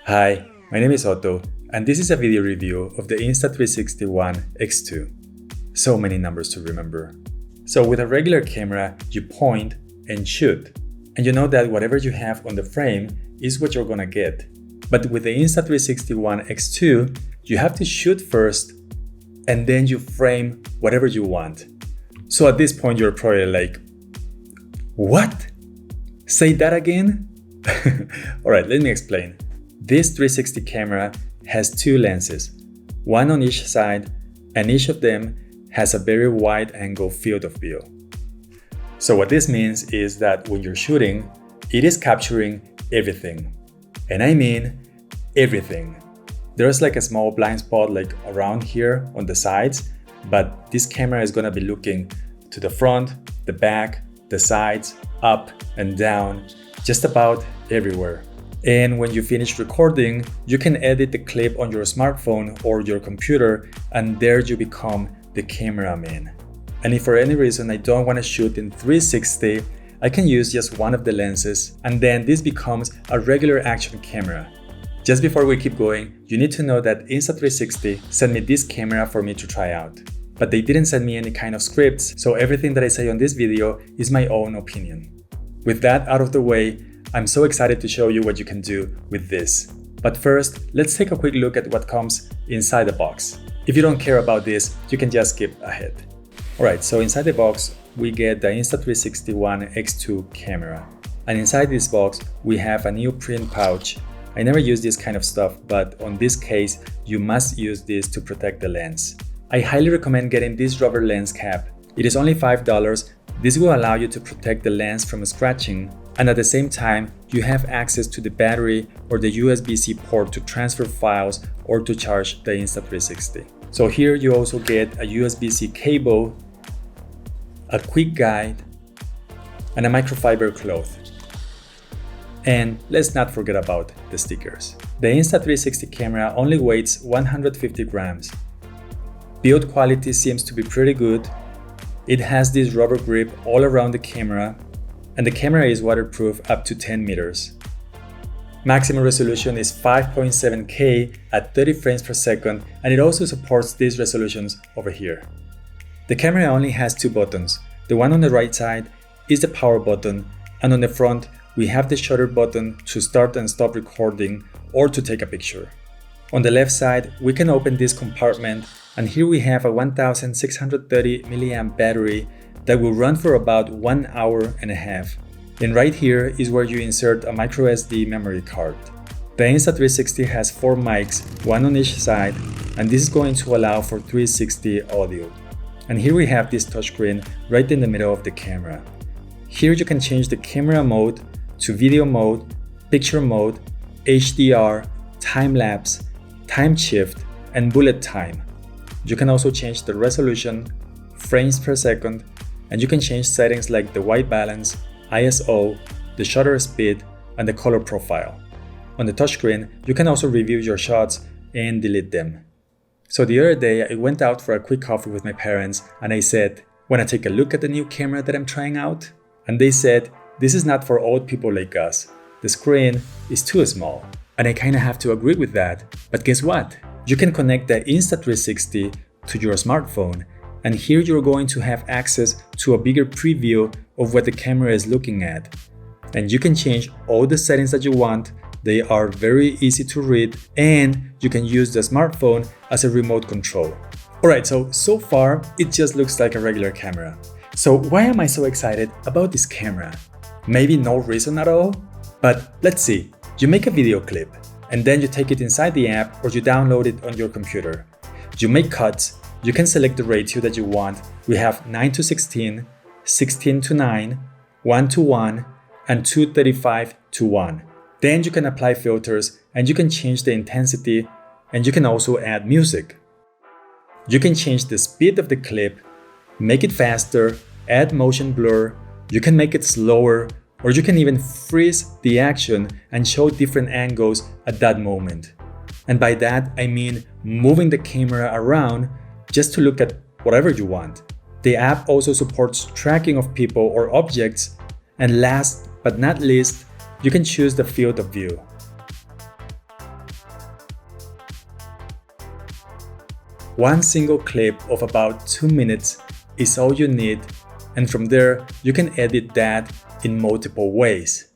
Hi, my name is Otto, and this is a video review of the Insta360 One X2. So many numbers to remember. So with a regular camera, you point and shoot. And you know that whatever you have on the frame is what you're gonna get. But with the Insta360 One X2, you have to shoot first, and then you frame whatever you want. So at this point, you're probably like, what? Say that again? Alright, let me explain. This 360 camera has two lenses, one on each side, and each of them has a very wide angle field of view. So what this means is that when you're shooting, it is capturing everything. And I mean everything. There's like a small blind spot like around here on the sides, but this camera is gonna be looking to the front, the back, the sides, up and down, just about everywhere. And when you finish recording, you can edit the clip on your smartphone or your computer, and there you become the cameraman. And if for any reason I don't want to shoot in 360, I can use just one of the lenses, and then this becomes a regular action camera. Just before we keep going, you need to know that Insta360 sent me this camera for me to try out. But they didn't send me any kind of scripts, so everything that I say on this video is my own opinion. With that out of the way, I'm so excited to show you what you can do with this. But first, let's take a quick look at what comes inside the box. If you don't care about this, you can just skip ahead. Alright, so inside the box, we get the Insta360 One X2 camera. And inside this box, we have a neoprene pouch. I never use this kind of stuff, but on this case, you must use this to protect the lens. I highly recommend getting this rubber lens cap. It is only $5. This will allow you to protect the lens from scratching, and at the same time, you have access to the battery or the USB-C port to transfer files or to charge the Insta360. So here you also get a USB-C cable, a quick guide, and a microfiber cloth. And let's not forget about the stickers. The Insta360 camera only weighs 150 grams. Build quality seems to be pretty good. It has this rubber grip all around the camera, and the camera is waterproof up to 10 meters. Maximum resolution is 5.7K at 30 frames per second, and it also supports these resolutions over here. The camera only has two buttons. The one on the right side is the power button, and on the front we have the shutter button to start and stop recording or to take a picture. On the left side, we can open this compartment, and here we have a 1630 milliamp battery that will run for about 1 hour and a half. And right here is where you insert a microSD memory card. The Insta360 has 4 mics, one on each side, and this is going to allow for 360 audio. And here we have this touchscreen right in the middle of the camera. Here you can change the camera mode to video mode, picture mode, HDR, time-lapse, time shift, and bullet time. You can also change the resolution, frames per second, and you can change settings like the white balance, ISO, the shutter speed, and the color profile. On the touchscreen, you can also review your shots and delete them. So the other day, I went out for a quick coffee with my parents, and I said, "Wanna take a look at the new camera that I'm trying out?" And they said, "This is not for old people like us. The screen is too small." And I kinda have to agree with that. But guess what? You can connect the Insta360 to your smartphone, and here you're going to have access to a bigger preview of what the camera is looking at. And you can change all the settings that you want. They are very easy to read, and you can use the smartphone as a remote control. Alright, so far it just looks like a regular camera. So why am I so excited about this camera? Maybe no reason at all? But let's see. You make a video clip, and then you take it inside the app or you download it on your computer. You make cuts. You can select the ratio that you want. We have 9:16, 16:9, 1:1, and 2:35:1. Then you can apply filters, and you can change the intensity, and you can also add music. You can change the speed of the clip, make it faster, add motion blur, you can make it slower, or you can even freeze the action and show different angles at that moment. And by that, I mean moving the camera around just to look at whatever you want. The app also supports tracking of people or objects, and last but not least, you can choose the field of view. One single clip of about 2 minutes is all you need, and from there you can edit that in multiple ways.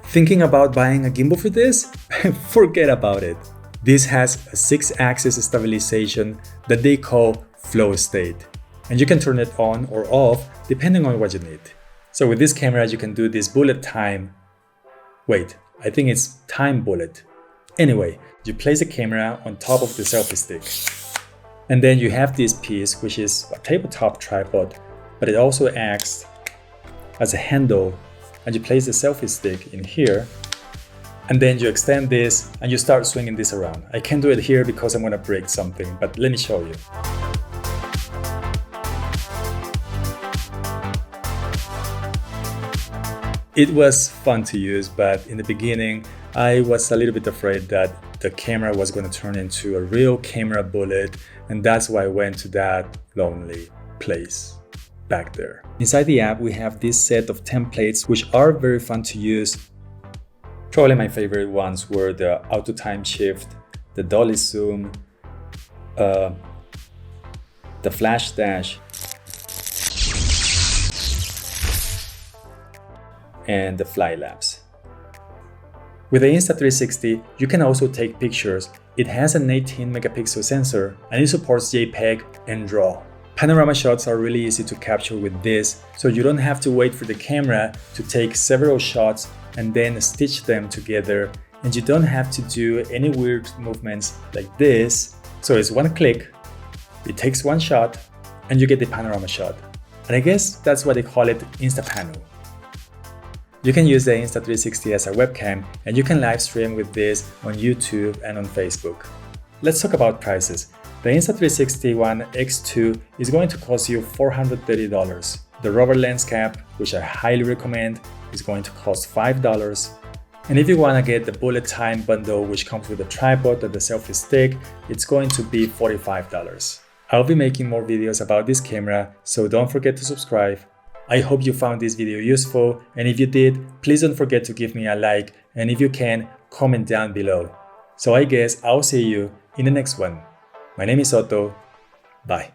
Thinking about buying a gimbal for this? Forget about it. This has a 6-axis stabilization that they call flow state, and you can turn it on or off depending on what you need. So with this camera you can do this bullet time. Wait, I think it's time bullet. Anyway, you place the camera on top of the selfie stick. And then you have this piece, which is a tabletop tripod, but it also acts as a handle. And you place the selfie stick in here, and then you extend this and you start swinging this around. I can't do it here because I'm gonna break something, but let me show you. It was fun to use, but in the beginning, I was a little bit afraid that the camera was gonna turn into a real camera bullet, and that's why I went to that lonely place back there. Inside the app, we have this set of templates which are very fun to use. Probably my favorite ones were the auto time shift, the dolly zoom, the flash dash, and the fly lapse. With the Insta360, you can also take pictures. It has an 18 megapixel sensor and it supports JPEG and RAW. Panorama shots are really easy to capture with this, so you don't have to wait for the camera to take several shots and then stitch them together, and you don't have to do any weird movements like this. So it's one click, it takes one shot, and you get the panorama shot. And I guess that's why they call it Instapano. You can use the Insta360 as a webcam, and you can live stream with this on YouTube and on Facebook. Let's talk about prices. The Insta360 One X2 is going to cost you $430. The rubber lens cap, which I highly recommend, is going to cost $5. And if you want to get the bullet time bundle, which comes with a tripod and the selfie stick, it's going to be $45. I'll be making more videos about this camera, so don't forget to subscribe. I hope you found this video useful, and if you did, please don't forget to give me a like, and if you can, comment down below. So I guess I'll see you in the next one. My name is Otto. Bye.